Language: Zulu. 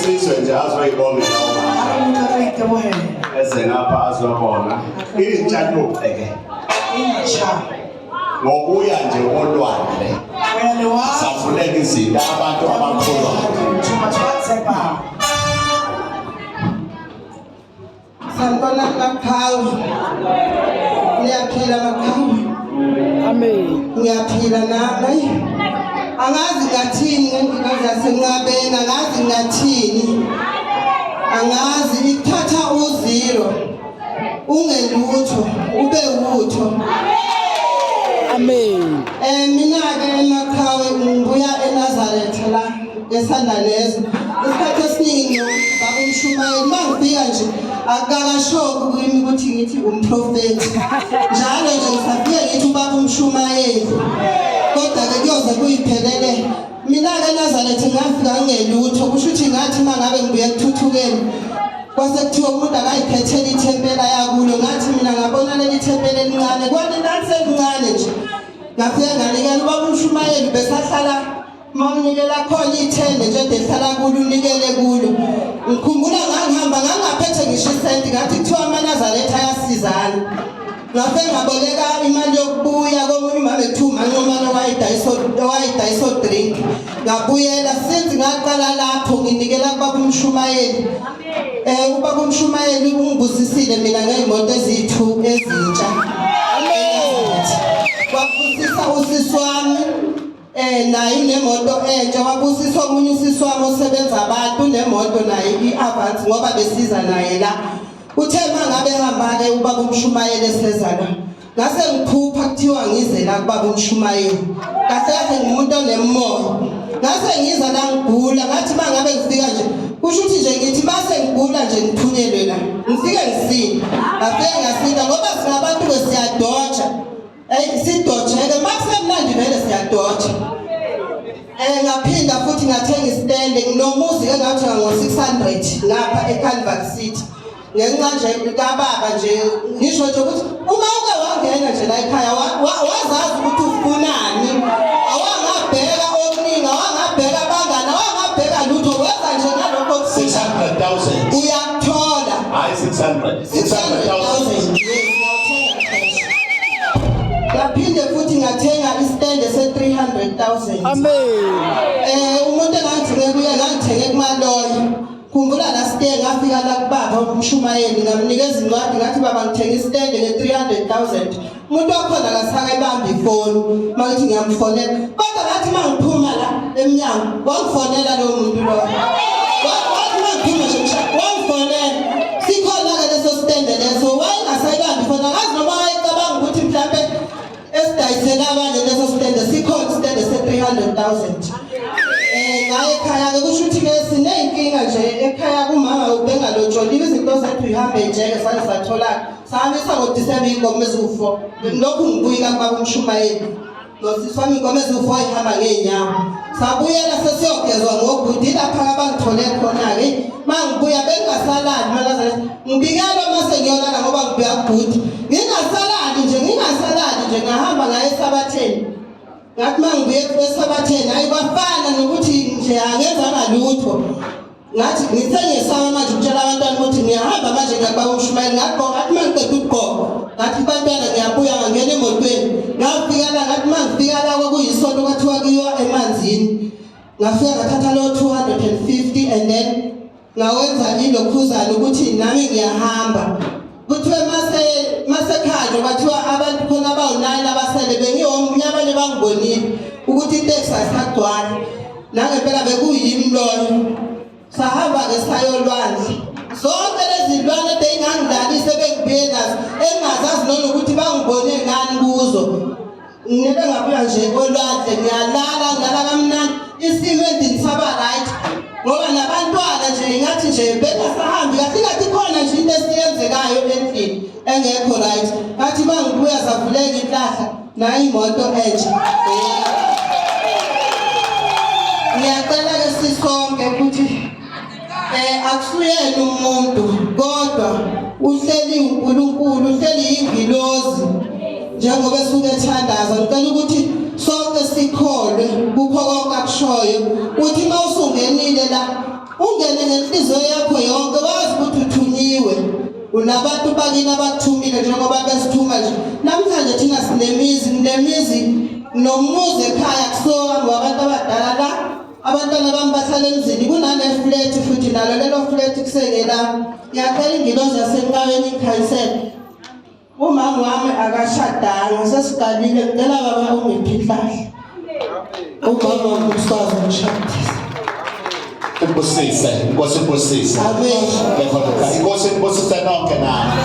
Isizwe nje azoyibona lawo ezengapha azobona intsha nobheke ngokuya nje olwandle safuleka izinto abantu abakholwayo. Santona makhawu niyaphila makhawu. Amen. Ngiyaphila nami. Angazi ngathini ngempilo zaseNcwabeni, angazi ngathini. Angazi ithatha uziro ungelutho ube utho. Amen. Mina ke emakhawe ngibuya eNazareth la eSandanezo. Isikhathi esiningi baba uMshumayeli mangifika nje akakashoki kimi ukuthi ngithi umprofeti. Njalo nje ngisafika ngithi ubaba uMshumayeli. Kodwa ke kuyoze kuyiphelele. Mina ke eNazareth ngafika ngelutho kusho ukuthi ngathi mangabe ngibuye ekuthuthukeni kwase kuthiwa umuntu akayiphethele ithempela yakulo ngathi mina ngabona leli thempela elincane kwani nalisencane nje. Ngafika nganikela ubaba uMshumayeli besahlala mamnikela khona ithende nje ehlala kulo unikele kulo. Ngikhumbula ngangihamba ngangaphethe ngisho isenti ngathi kuthiwa amaNazaretha ayasizana. Ngafike ngaboleka imali yokubuya komunye umama ethuma nqomane wayidayiso drink. Ngabuyela since ngaqala lapho nginikela kubaba uMshumayeli. Ubaba uMshumayeli ungibusisile mina ngezimoto ezithu ezintsha. Wabusisa usisi wami naye unemoto entsha, wabusisa omunye usisi wami osebenza abantu nemoto naye iAvance ngoba besiza naye la. Uthe mangabe hamba ke ubaba uMshumayeli esezana ngase ngiphupha kuthiwa ngize la kubaba uMshumayeli kahle ngumuntu onemoya ngase ngiza la ngigula ngathi mangabe ngifika nje kusho ukuthi nje ngithi base ngigula nje ngiphunyelwe la ngifike ngisini ngafike ngasinda ngoba singabantu besiyadotsha sidojeke makusemnandi vele siyadotsha. Ngaphinda futhi ngathenga isitende nginomuzi ke ngawuthenga ngo600 lapha eCalvert City. Ngenxa nje kababa nje ngisho nje ukuthi uma uke wangena nje la ekhaya wazazi ukuthi ufunani. Awangabheka okuningi, awangabheka abangana, awangabheka lutho wenza nje nalokho 600,000 uyathola. Hayi 600,000. Ngaphinde futhi ngathenga isitende se300,000. Amen. Umuntu engangithenge kuye ngangithenge kuMaloyi. Khumbula la sitende ngafika la kubaba uMshumayeli ngamnikeza incwadi ngathi baba ngithenga isitende nge300,000. Umuntu wakhona akasaka ibamba ifoni makuthi ngiyamfonela. Kodwa ngathi mangiphuma la eminyango wangifonela lo muntu lo. Wathi mangiphuma nje wangifonela. Sikhona ke leso sitende leso wayingasayibamba ifoni akazi noma wayicabanga ukuthi mhlawumbe esidayisela abanye leso sitende sikhona isitende se300,000. Ngaye ekhaya ke kusho ukuthi ke sineyinkinga nje ekhaya kumama ubengalotsholile izinto zethu ihambe njeke sake sathola sahambisa ngoDisemba ingoma eziwu4 lokhu ngibuyika kubaba uMshumayeli nosisi wami ingoma eziwu4 ihamba ngeenyawo sabuyela sesiyogezwa ngobhudi lapha abangithole khona ke mangibuya bengasalali malaza ngibikela mase ngiyolala ngoba ngibuya kubhudi ngingasalali nje ngahamba ngaye eSabatheni. Ngathi mangibuye eSabatheni hayi kwafana nokuthi nje angenzanga lutho. Ngathi ngisengesama manje ukutshela abantwana ukuthi ngiyahamba manje ngakubaba uMshumayeli ngagqoka ngathi mangiqeda ukugqoka ngathi bantwana ngiyabuya ngangena emotweni ngafika la ngathi mangifika la kwakuyisonto kwathiwa kuyiwa emanzini ngafika ngathatha lo 250 and then ngawenza ilokhuzana ukuthi nami ngiyahamba. Kuthiwe masekhanje kwathiwa abantu khona abawu9 abasele bengiyomunye abanye bangibonile ukuthi iteksi asagcwala nangempela bekuyimi loyo. Sahamba ke sayolwandle zonke lezi lwane bengangidlalise bengibuye nazo engazazi noma ukuthi bangibone ngani kuzo. Ngeke ngabuya nje olwandle ngiyalala kamnandi isimo endisaba right ngoba nabantwana nje ngathi nje bengasahambi kahle ngathi khona nje into esiyenzekayo endlini engekho right. Ngathi bangibuya savuleka inhlahla nayo imoto entsha. Ngiyacela ke sisonke ukuthi akusuyena umuntu kodwa uhleli uNkulunkulu uhleli ingilozi njengoba esuke ethandaza. Ngicela ukuthi sonke sikholwe kukho konke akushoyo uthi mawusungenile la ungene ngenhliziyo yakho yonke wazi ukuthi uthunyiwe unabantu bakini abakuthumile njengoba besithuma nje namhlanje thina sinemizi nomuzi ekhaya kusohambe wabantu abadala la abantwana bami bahlala emzini kunane flat futhi nalo lelo flat kusekela ngiyacela ingilozi yasenkaweni ikhayisele umama wami akashadanga sesigalile ngicela baba ungiphihlahle umama wami usazi umshadisi Imbusise, inkosi imbusise. amen Inkosi imbusise nonke nani.